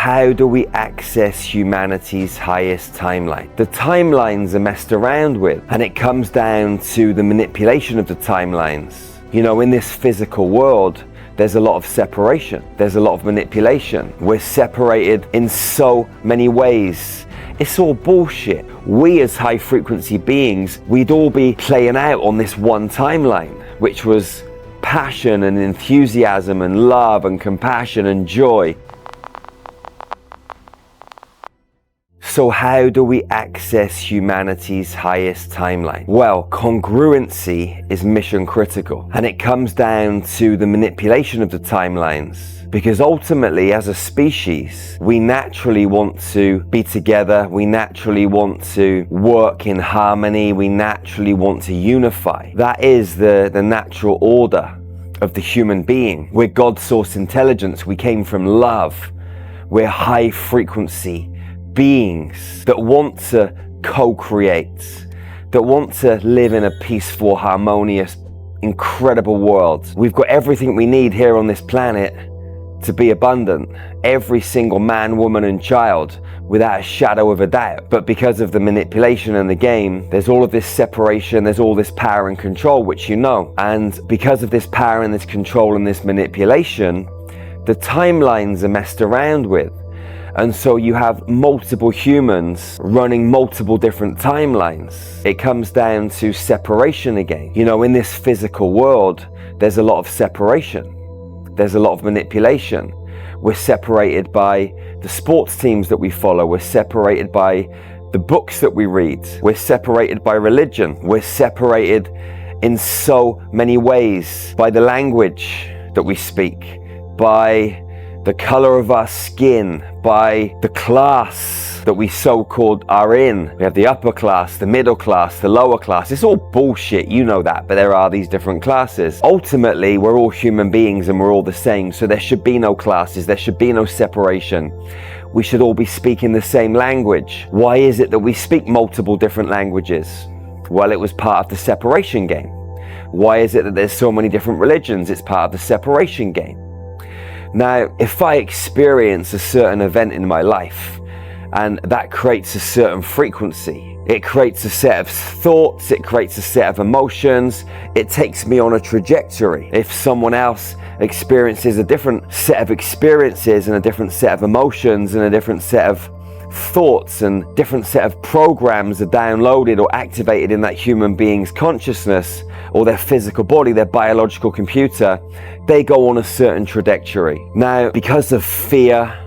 how do we access humanity's highest timeline? The timelines are messed around with, and it comes down to the manipulation of the timelines. You know, in this physical world, there's a lot of separation. There's a lot of manipulation. We're separated in so many ways. It's all bullshit. We as high frequency beings, we'd all be playing out on this one timeline, which was passion and enthusiasm and love and compassion and joy. So how do we access humanity's highest timeline? Well, congruency is mission critical, and it comes down to the manipulation of the timelines. Because ultimately, as a species, we naturally want to be together, we naturally want to work in harmony, we naturally want to unify. That is the natural order of the human being. We're God's source intelligence, we came from love. We're high frequency beings that want to co-create, that want to live in a peaceful, harmonious, incredible world. We've got everything we need here on this planet to be abundant. Every single man, woman and child, without a shadow of a doubt. But because of the manipulation in the game, there's all of this separation, there's all this power and control, which you know. And because of this power and this control and this manipulation, the timelines are messed around with. And so you have multiple humans running multiple different timelines. It comes down to separation again. You know, in this physical world, there's a lot of separation. There's a lot of manipulation. We're separated by the sports teams that we follow. We're separated by the books that we read. We're separated by religion. We're separated in so many ways by the language that we speak, by the color of our skin, by the class that we so-called are in. We have the upper class, the middle class, the lower class. It's all bullshit, you know that, but there are these different classes. Ultimately, we're all human beings and we're all the same, so there should be no classes, there should be no separation. We should all be speaking the same language. Why is it that we speak multiple different languages? Well, it was part of the separation game. Why is it that there's so many different religions? It's part of the separation game. Now, if I experience a certain event in my life and that creates a certain frequency, it creates a set of thoughts, it creates a set of emotions, it takes me on a trajectory. If someone else experiences a different set of experiences and a different set of emotions and a different set of thoughts and different set of programs are downloaded or activated in that human being's consciousness or their physical body, their biological computer, they go on a certain trajectory. Now, because of fear,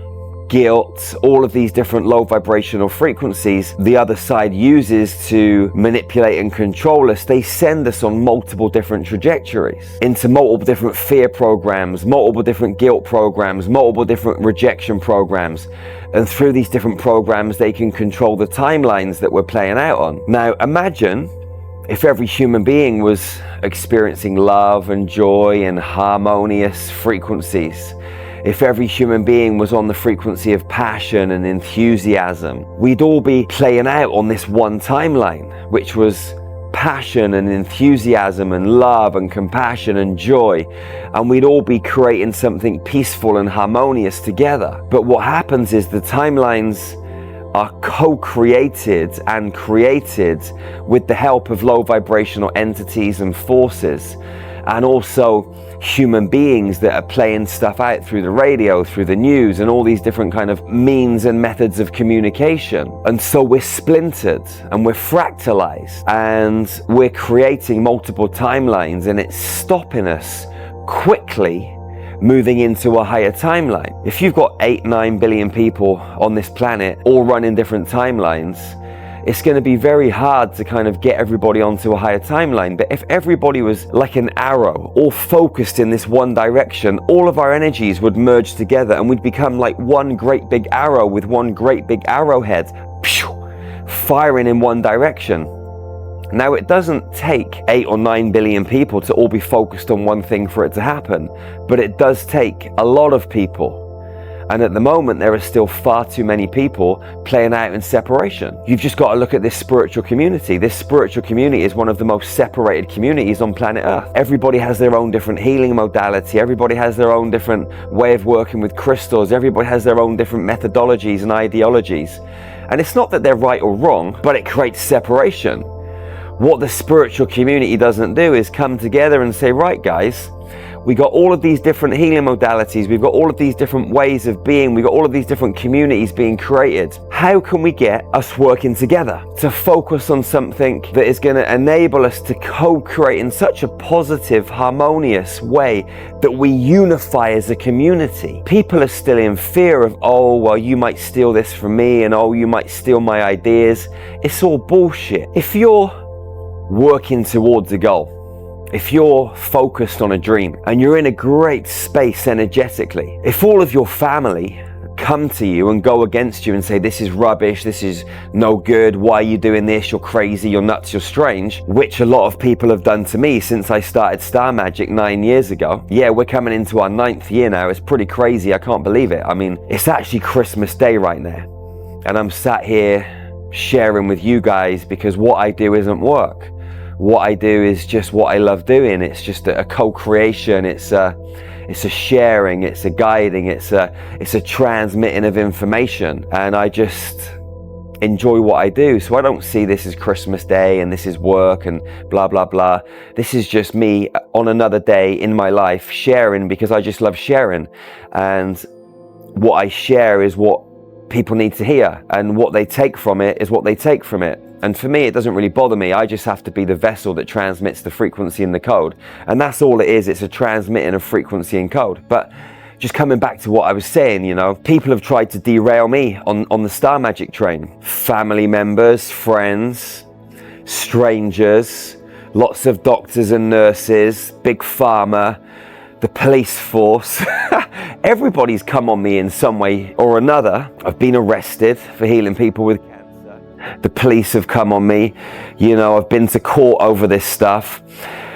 guilt, all of these different low vibrational frequencies the other side uses to manipulate and control us, they send us on multiple different trajectories into multiple different fear programs, multiple different guilt programs, multiple different rejection programs. And through these different programs, they can control the timelines that we're playing out on. Now, imagine if every human being was experiencing love and joy and harmonious frequencies. If every human being was on the frequency of passion and enthusiasm, we'd all be playing out on this one timeline, which was passion and enthusiasm and love and compassion and joy, and we'd all be creating something peaceful and harmonious together. But what happens is the timelines are co-created and created with the help of low vibrational entities and forces, and also human beings that are playing stuff out through the radio, through the news, and all these different kind of means and methods of communication. And so we're splintered and we're fractalized and we're creating multiple timelines, and it's stopping us quickly moving into a higher timeline. If you've got 8-9 billion people on this planet all running different timelines, it's going to be very hard to kind of get everybody onto a higher timeline. But if everybody was like an arrow, all focused in this one direction, all of our energies would merge together and we'd become like one great big arrow with one great big arrowhead, firing in one direction. Now, it doesn't take 8 or 9 billion people to all be focused on one thing for it to happen, but it does take a lot of people. And at the moment, there are still far too many people playing out in separation. You've just got to look at this spiritual community. This spiritual community is one of the most separated communities on planet Earth. Everybody has their own different healing modality. Everybody has their own different way of working with crystals. Everybody has their own different methodologies and ideologies. And it's not that they're right or wrong, but it creates separation. What the spiritual community doesn't do is come together and say, right guys, we got all of these different healing modalities, we've got all of these different ways of being, we've got all of these different communities being created. How can we get us working together to focus on something that is going to enable us to co-create in such a positive, harmonious way that we unify as a community? People are still in fear of, oh, well, you might steal this from me, and oh, you might steal my ideas. It's all bullshit. If you're working towards a goal, if you're focused on a dream and you're in a great space energetically, if all of your family come to you and go against you and say, this is rubbish, this is no good, why are you doing this, you're crazy, you're nuts, you're strange, which a lot of people have done to me since I started Star Magic 9 years ago. Yeah, we're coming into our 9th year now. It's pretty crazy. I can't believe it. I mean, it's actually Christmas Day right now. And I'm sat here sharing with you guys because what I do isn't work. What I do is just what I love doing. It's just a co-creation. It's a sharing. It's a guiding. It's a transmitting of information. And I just enjoy what I do. So I don't see this as Christmas Day and this is work and blah, blah, blah. This is just me on another day in my life sharing because I just love sharing. And what I share is what people need to hear. And what they take from it is what they take from it. And for me, it doesn't really bother me. I just have to be the vessel that transmits the frequency and the code. And that's all it is. It's a transmitting of frequency and code. But just coming back to what I was saying, you know, people have tried to derail me on the Star Magic train. Family members, friends, strangers, lots of doctors and nurses, big pharma, the police force. Everybody's come on me in some way or another. I've been arrested for healing people with cancer. The police have come on me. You know, I've been to court over this stuff.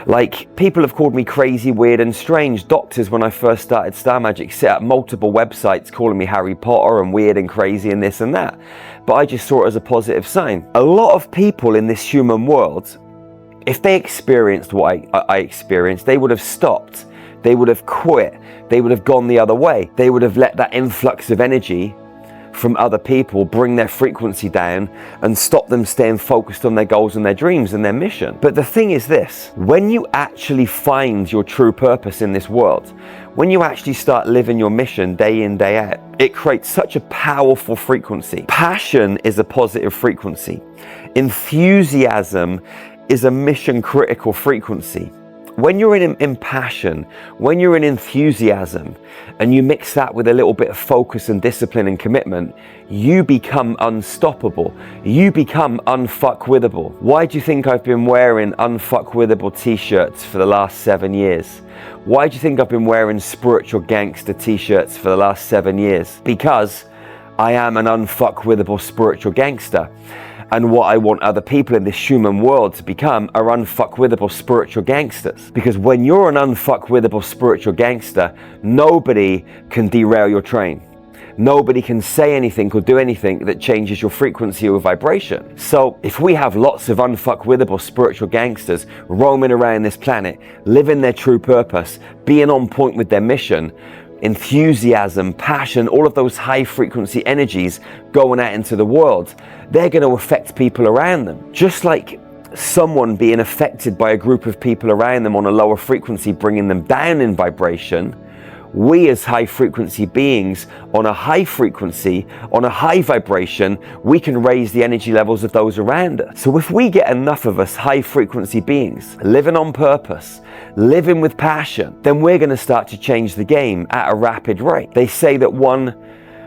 Like, people have called me crazy, weird and strange. Doctors, when I first started Star Magic, set up multiple websites calling me Harry Potter and weird and crazy and this and that. But I just saw it as a positive sign. A lot of people in this human world, if they experienced what I experienced, they would have stopped. They would have quit. They would have gone the other way. They would have let that influx of energy from other people bring their frequency down and stop them staying focused on their goals and their dreams and their mission. But the thing is this, when you actually find your true purpose in this world, when you actually start living your mission day in, day out, it creates such a powerful frequency. Passion is a positive frequency. Enthusiasm is a mission critical frequency. When you're in passion, when you're in enthusiasm, and you mix that with a little bit of focus and discipline and commitment, you become unstoppable. You become unfuckwithable. Why do you think I've been wearing unfuckwithable t-shirts for the last 7 years? Why do you think I've been wearing spiritual gangster t-shirts for the last 7 years? Because I am an unfuckwithable spiritual gangster. And what I want other people in this human world to become are unfuckwithable spiritual gangsters. Because when you're an unfuckwithable spiritual gangster, nobody can derail your train. Nobody can say anything or do anything that changes your frequency or vibration. So if we have lots of unfuckwithable spiritual gangsters roaming around this planet, living their true purpose, being on point with their mission, enthusiasm, passion, all of those high frequency energies going out into the world, they're going to affect people around them. Just like someone being affected by a group of people around them on a lower frequency, bringing them down in vibration, we as high frequency beings on a high frequency, on a high vibration, we can raise the energy levels of those around us. So if we get enough of us high frequency beings living on purpose, living with passion, then we're going to start to change the game at a rapid rate. They say that one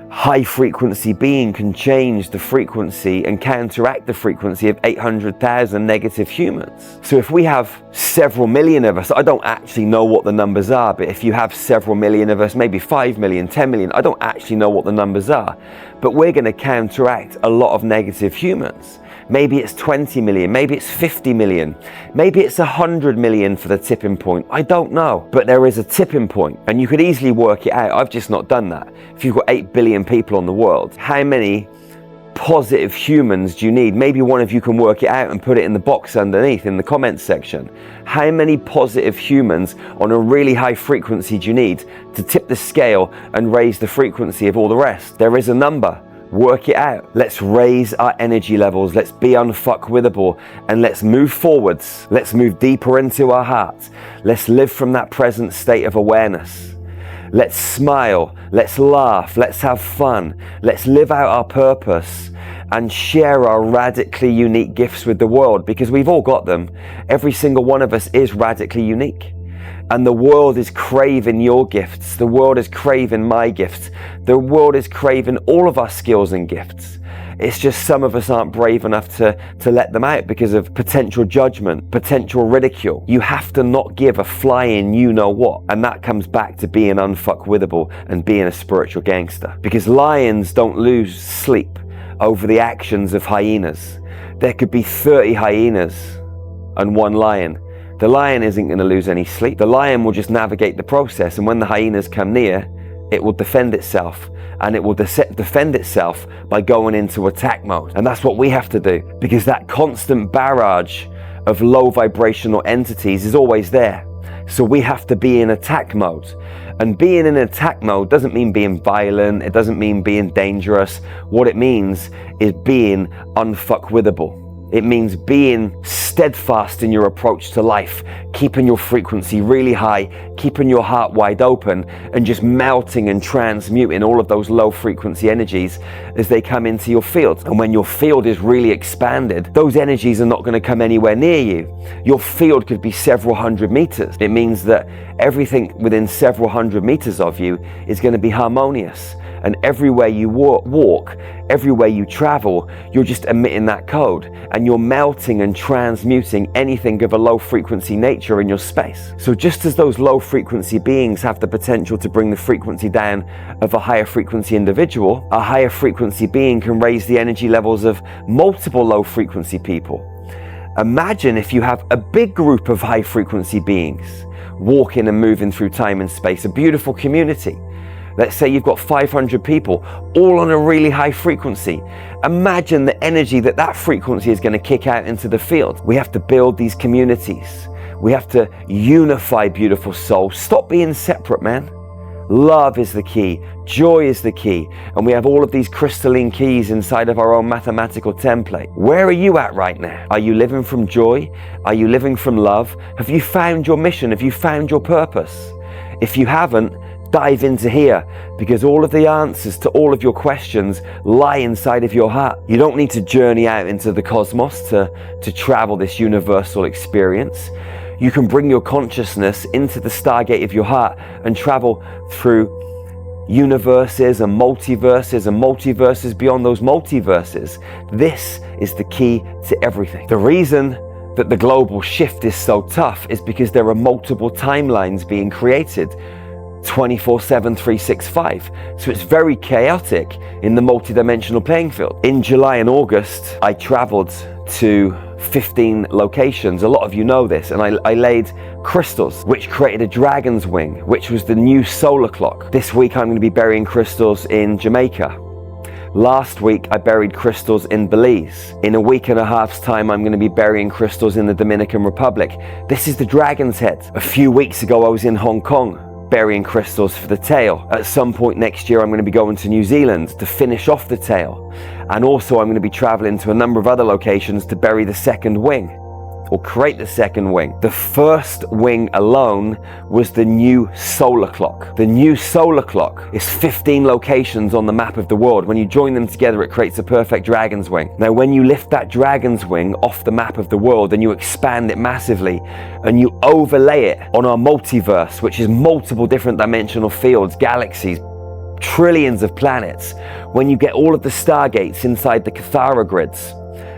high frequency being can change the frequency and counteract the frequency of 800,000 negative humans. So if we have several million of us, I don't actually know what the numbers are, but if you have several million of us, maybe 5 million, 10 million, I don't actually know what the numbers are, but we're going to counteract a lot of negative humans. maybe it's 20 million, maybe it's 50 million, maybe it's 100 million for the tipping point. I don't know, but there is a tipping point, and you could easily work it out. I've just not done that. If you've got 8 billion people on the world, how many positive humans do you need? Maybe one of you can work it out and put it in the box underneath in the comments section. How many positive humans on a really high frequency do you need to tip the scale and raise the frequency of all the rest? There is a number. Work it out. Let's raise our energy levels. Let's be unfuckwithable, and let's move forwards. Let's move deeper into our heart. Let's live from that present state of awareness. Let's smile, let's laugh, let's have fun, let's live out our purpose and share our radically unique gifts with the world, because we've all got them. Every single one of us is radically unique. And the world is craving your gifts. The world is craving my gifts. The world is craving all of our skills and gifts. It's just some of us aren't brave enough to let them out because of potential judgment, potential ridicule. You have to not give a flying you know what. And that comes back to being unfuckwithable and being a spiritual gangster. Because lions don't lose sleep over the actions of hyenas. There could be 30 hyenas and one lion. The lion isn't going to lose any sleep. The lion will just navigate the process, and when the hyenas come near, it will defend itself, and it will defend itself by going into attack mode. And that's what we have to do, because that constant barrage of low vibrational entities is always there. So we have to be in attack mode. And being in attack mode doesn't mean being violent. It doesn't mean being dangerous. What it means is being unfuckwithable. It means being steadfast in your approach to life, keeping your frequency really high, keeping your heart wide open, and just melting and transmuting all of those low frequency energies as they come into your field. And when your field is really expanded, those energies are not going to come anywhere near you. Your field could be several hundred meters. It means that everything within several hundred meters of you is going to be harmonious. And everywhere you walk, everywhere you travel, you're just emitting that code, and you're melting and transmuting anything of a low frequency nature in your space. So just as those low frequency beings have the potential to bring the frequency down of a higher frequency individual, a higher frequency being can raise the energy levels of multiple low frequency people. Imagine if you have a big group of high frequency beings walking and moving through time and space, a beautiful community. Let's say you've got 500 people, all on a really high frequency. Imagine the energy that that frequency is going to kick out into the field. We have to build these communities. We have to unify, beautiful soul. Stop being separate, man. Love is the key. Joy is the key. And we have all of these crystalline keys inside of our own mathematical template. Where are you at right now? Are you living from joy? Are you living from love? Have you found your mission? Have you found your purpose? If you haven't, dive into here, because all of the answers to all of your questions lie inside of your heart. You don't need to journey out into the cosmos to travel this universal experience. You can bring your consciousness into the stargate of your heart and travel through universes and multiverses beyond those multiverses. This is the key to everything. The reason that the global shift is so tough is because there are multiple timelines being created 24/7, 365. So it's very chaotic in the multidimensional playing field. In July and August, I traveled to 15 locations. A lot of you know this. And I laid crystals, which created a dragon's wing, which was the new solar clock. This week, I'm going to be burying crystals in Jamaica. Last week, I buried crystals in Belize. In a week and a half's time, I'm going to be burying crystals in the Dominican Republic. This is the dragon's head. A few weeks ago, I was in Hong Kong, burying crystals for the tail. At some point next year, I'm going to be going to New Zealand to finish off the tail. And also I'm going to be traveling to a number of other locations to bury the second wing, or create the second wing. The first wing alone was the new solar clock. The new solar clock is 15 locations on the map of the world. When you join them together, it creates a perfect dragon's wing. Now, when you lift that dragon's wing off the map of the world and you expand it massively and you overlay it on our multiverse, which is multiple different dimensional fields, galaxies, trillions of planets, when you get all of the stargates inside the Cathara grids,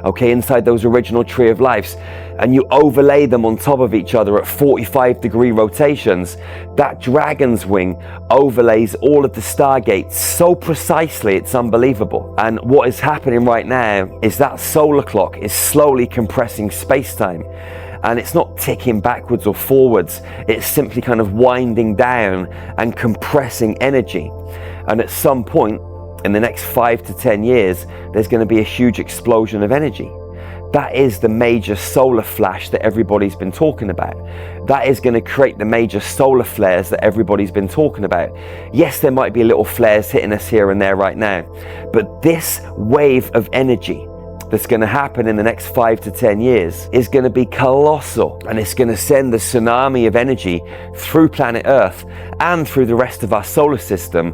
okay, inside those original tree of lives, and you overlay them on top of each other at 45-degree rotations, that dragon's wing overlays all of the stargates so precisely it's unbelievable. And what is happening right now is that solar clock is slowly compressing space-time. And it's not ticking backwards or forwards, it's simply kind of winding down and compressing energy. And at some point in the next 5 to 10 years, there's going to be a huge explosion of energy. That is the major solar flash that everybody's been talking about. That is going to create the major solar flares that everybody's been talking about. Yes, there might be little flares hitting us here and there right now, but this wave of energy that's going to happen in the next 5 to 10 years is going to be colossal, and it's going to send a tsunami of energy through planet Earth and through the rest of our solar system,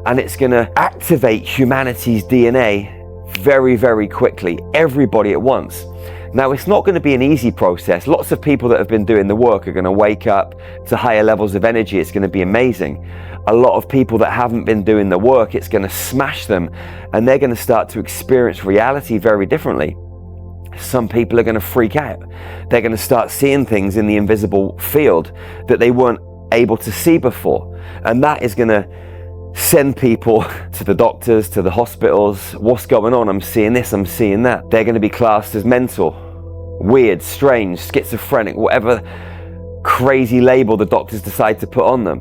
and it's going to activate humanity's DNA very, very quickly, everybody at once. Now, it's not going to be an easy process. Lots of people that have been doing the work are going to wake up to higher levels of energy. It's going to be amazing. A lot of people that haven't been doing the work, it's going to smash them, and they're going to start to experience reality very differently. Some people are going to freak out. They're going to start seeing things in the invisible field that they weren't able to see before. And that is going to send people to the doctors, to the hospitals. What's going on? I'm seeing this, I'm seeing that. They're going to be classed as mental, weird, strange, schizophrenic, whatever crazy label the doctors decide to put on them.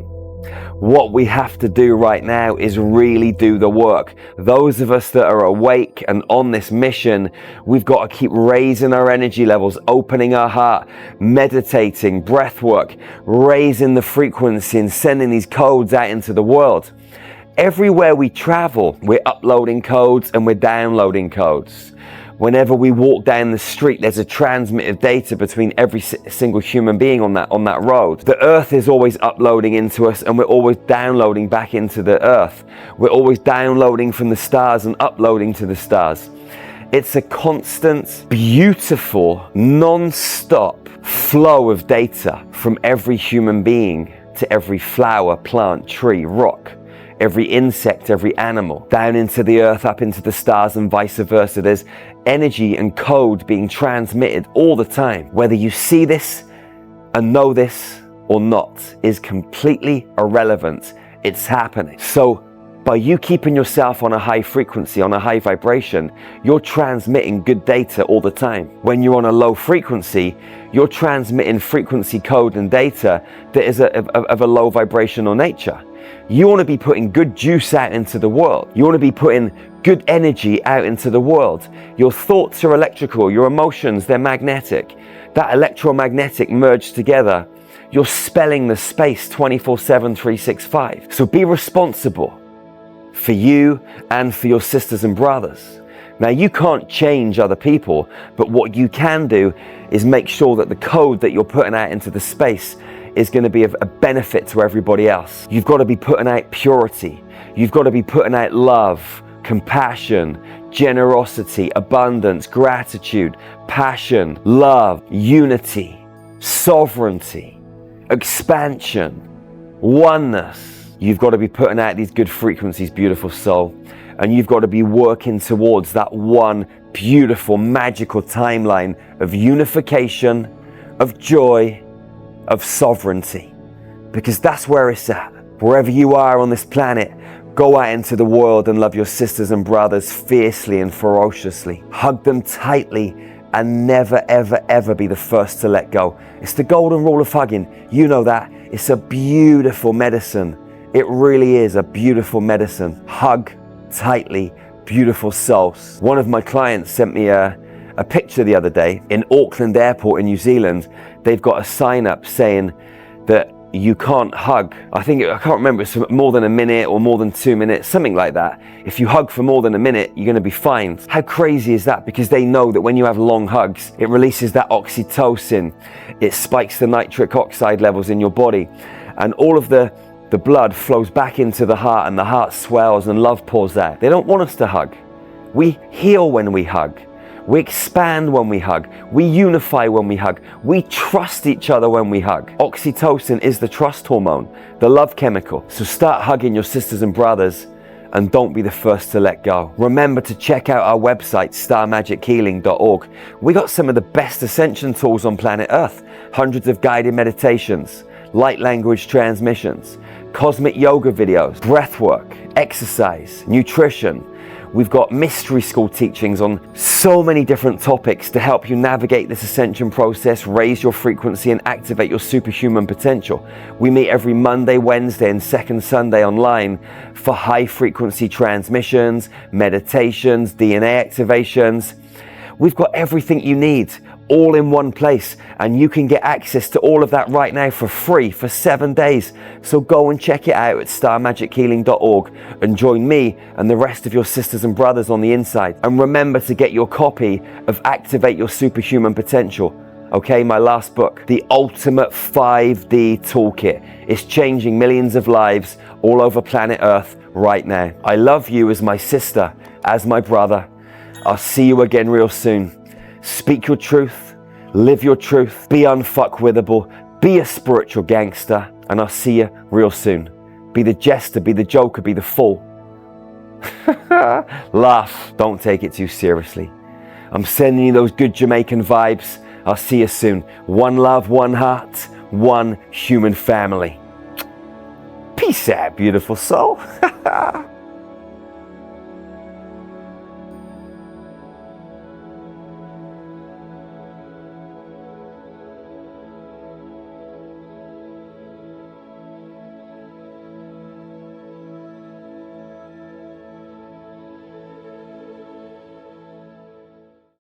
What we have to do right now is really do the work. Those of us that are awake and on this mission, we've got to keep raising our energy levels, opening our heart, meditating, breath work, raising the frequency and sending these codes out into the world. Everywhere we travel, we're uploading codes and we're downloading codes. Whenever we walk down the street, there's a transmit of data between every single human being on that road. The earth is always uploading into us, and we're always downloading back into the earth. We're always downloading from the stars and uploading to the stars. It's a constant, beautiful, non-stop flow of data from every human being to every flower, plant, tree, rock, every insect, every animal, down into the earth, up into the stars, and vice versa. There's energy and code being transmitted all the time. Whether you see this and know this or not is completely irrelevant. It's happening. So by you keeping yourself on a high frequency, on a high vibration, you're transmitting good data all the time. When you're on a low frequency, you're transmitting frequency code and data that is of a low vibrational nature. You want to be putting good juice out into the world. You want to be putting good energy out into the world. Your thoughts are electrical, your emotions, they're magnetic. That electromagnetic merged together, you're spelling the space 24/7, 365. So be responsible for you and for your sisters and brothers. Now, you can't change other people, but what you can do is make sure that the code that you're putting out into the space is going to be of a benefit to everybody else. You've got to be putting out purity. You've got to be putting out love, compassion, generosity, abundance, gratitude, passion, love, unity, sovereignty, expansion, oneness. You've got to be putting out these good frequencies, beautiful soul. And you've got to be working towards that one beautiful, magical timeline of unification, of joy, of sovereignty, because that's where it's at. Wherever you are on this planet, go out into the world and love your sisters and brothers fiercely and ferociously. Hug them tightly and never, ever, ever be the first to let go. It's the golden rule of hugging. You know that. It's a beautiful medicine. It really is a beautiful medicine. Hug tightly, beautiful souls. One of my clients sent me a picture the other day in Auckland Airport in New Zealand. They've got a sign up saying that you can't hug. I can't remember, it's more than a minute or more than 2 minutes, something like that. If you hug for more than a minute, you're going to be fined. How crazy is that? Because they know that when you have long hugs, it releases that oxytocin. It spikes the nitric oxide levels in your body, and all of the blood flows back into the heart, and the heart swells and love pours out. They don't want us to hug. We heal when we hug. We expand when we hug. We unify when we hug. We trust each other when we hug. Oxytocin is the trust hormone, the love chemical. So start hugging your sisters and brothers and don't be the first to let go. Remember to check out our website, starmagichealing.org. We got some of the best ascension tools on planet Earth. Hundreds of guided meditations, light language transmissions, cosmic yoga videos, breath work, exercise, nutrition. We've got mystery school teachings on so many different topics to help you navigate this ascension process, raise your frequency, and activate your superhuman potential. We meet every Monday, Wednesday, and second Sunday online for high frequency transmissions, meditations, DNA activations. We've got everything you need all in one place, and you can get access to all of that right now for free for 7 days. So go and check it out at starmagichealing.org and join me and the rest of your sisters and brothers on the inside. And remember to get your copy of Activate Your Superhuman Potential. Okay, my last book, the ultimate 5D toolkit. It's changing millions of lives all over planet Earth right now. I love you as my sister, as my brother. I'll see you again real soon. Speak your truth, live your truth, be unfuckwithable, be a spiritual gangster, and I'll see you real soon. Be the jester, be the joker, be the fool. Laugh, don't take it too seriously. I'm sending you those good Jamaican vibes. I'll see you soon. One love, one heart, one human family. Peace out, beautiful soul.